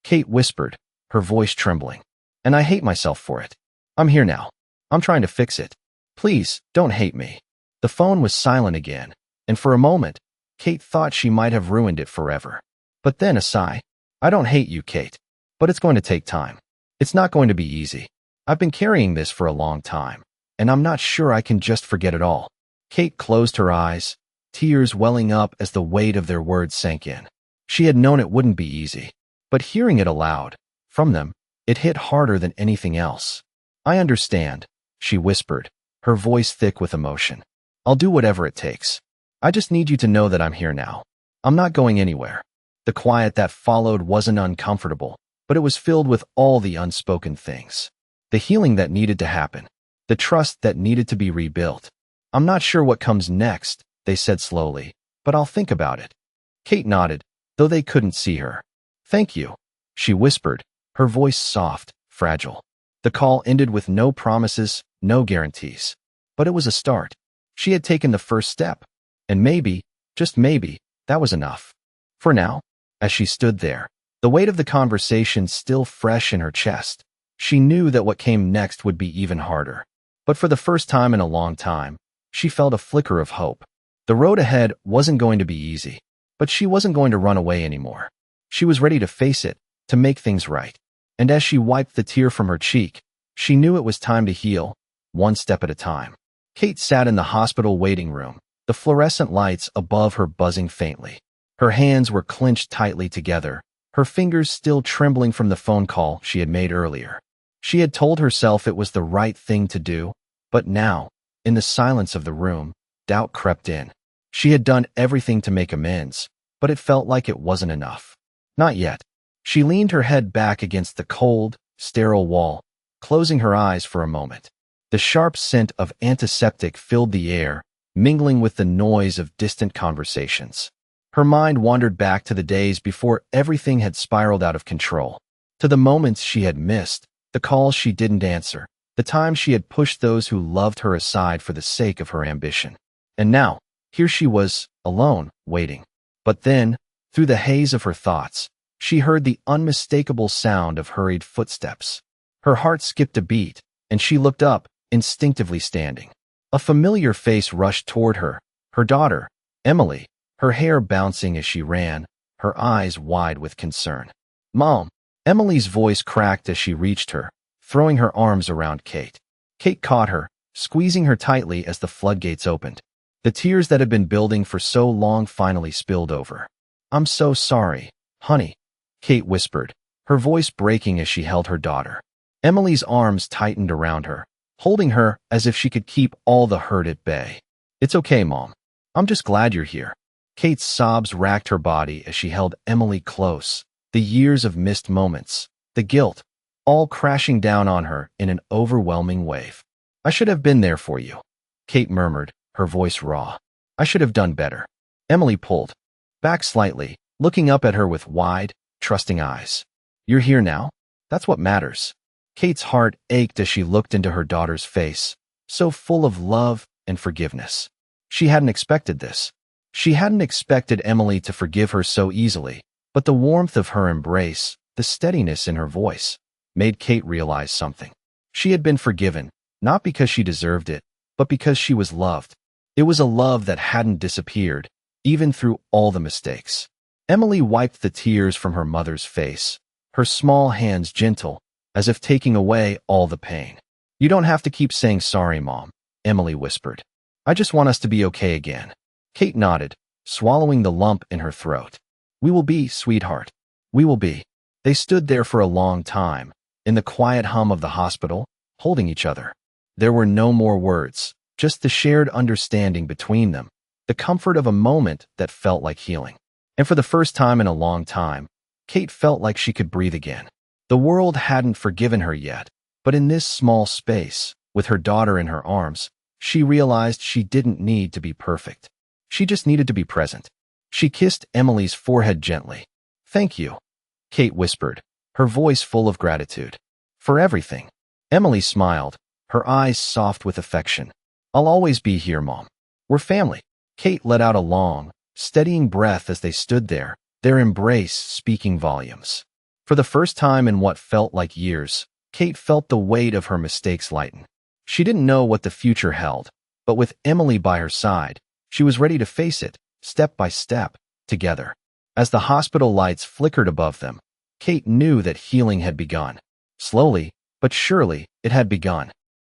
Kate whispered, her voice trembling. "And I hate myself for it. I'm here now. I'm trying to fix it. Please, don't hate me." The phone was silent again, and for a moment, Kate thought she might have ruined it forever. But then a sigh. "I don't hate you, Kate, but it's going to take time. It's not going to be easy. I've been carrying this for a long time, and I'm not sure I can just forget it all." Kate closed her eyes, tears welling up as the weight of their words sank in. She had known it wouldn't be easy, but hearing it aloud, from them, it hit harder than anything else. "I understand," she whispered, her voice thick with emotion. "I'll do whatever it takes. I just need you to know that I'm here now. I'm not going anywhere." The quiet that followed wasn't uncomfortable, but it was filled with all the unspoken things. The healing that needed to happen, the trust that needed to be rebuilt. "I'm not sure what comes next," they said slowly, "but I'll think about it." Kate nodded, though they couldn't see her. "Thank you," she whispered, her voice soft, fragile. The call ended with no promises, no guarantees. But it was a start. She had taken the first step, and maybe, just maybe, that was enough. For now, as she stood there, the weight of the conversation still fresh in her chest, she knew that what came next would be even harder. But for the first time in a long time, she felt a flicker of hope. The road ahead wasn't going to be easy, but she wasn't going to run away anymore. She was ready to face it, to make things right. And as she wiped the tear from her cheek, she knew it was time to heal, one step at a time. Kate sat in the hospital waiting room, the fluorescent lights above her buzzing faintly. Her hands were clenched tightly together, her fingers still trembling from the phone call she had made earlier. She had told herself it was the right thing to do, but now, in the silence of the room, doubt crept in. She had done everything to make amends, but it felt like it wasn't enough. Not yet. She leaned her head back against the cold, sterile wall, closing her eyes for a moment. The sharp scent of antiseptic filled the air, mingling with the noise of distant conversations. Her mind wandered back to the days before everything had spiraled out of control, to the moments she had missed, the calls she didn't answer, the times she had pushed those who loved her aside for the sake of her ambition. And now, here she was, alone, waiting. But then, through the haze of her thoughts, she heard the unmistakable sound of hurried footsteps. Her heart skipped a beat, and she looked up, instinctively standing. A familiar face rushed toward her, her daughter, Emily, her hair bouncing as she ran, her eyes wide with concern. "Mom!" Emily's voice cracked as she reached her, throwing her arms around Kate. Kate caught her, squeezing her tightly as the floodgates opened. The tears that had been building for so long finally spilled over. "I'm so sorry, honey," Kate whispered, her voice breaking as she held her daughter. Emily's arms tightened around her, holding her as if she could keep all the hurt at bay. It's okay, Mom. I'm just glad you're here. Kate's sobs racked her body as she held Emily close, the years of missed moments, the guilt, all crashing down on her in an overwhelming wave. I should have been there for you, Kate murmured, her voice raw. I should have done better. Emily pulled back slightly, looking up at her with wide, trusting eyes. You're here now? That's what matters. Kate's heart ached as she looked into her daughter's face, so full of love and forgiveness. She hadn't expected this. She hadn't expected Emily to forgive her so easily, but the warmth of her embrace, the steadiness in her voice, made Kate realize something. She had been forgiven, not because she deserved it, but because she was loved. It was a love that hadn't disappeared, even through all the mistakes. Emily wiped the tears from her mother's face, her small hands gentle, as if taking away all the pain. You don't have to keep saying sorry, Mom, Emily whispered. I just want us to be okay again. Kate nodded, swallowing the lump in her throat. We will be, sweetheart. We will be. They stood there for a long time, in the quiet hum of the hospital, holding each other. There were no more words, just the shared understanding between them, the comfort of a moment that felt like healing. And for the first time in a long time, Kate felt like she could breathe again. The world hadn't forgiven her yet, but in this small space, with her daughter in her arms, she realized she didn't need to be perfect. She just needed to be present. She kissed Emily's forehead gently. Thank you, Kate whispered, her voice full of gratitude. For everything. Emily smiled, her eyes soft with affection. I'll always be here, Mom. We're family. Kate let out a long, steadying breath as they stood there, their embrace speaking volumes. For the first time in what felt like years, Kate felt the weight of her mistakes lighten. She didn't know what the future held, but with Emily by her side, she was ready to face it, step by step, together. As the hospital lights flickered above them, Kate knew that healing had begun. Slowly, but surely, it had begun.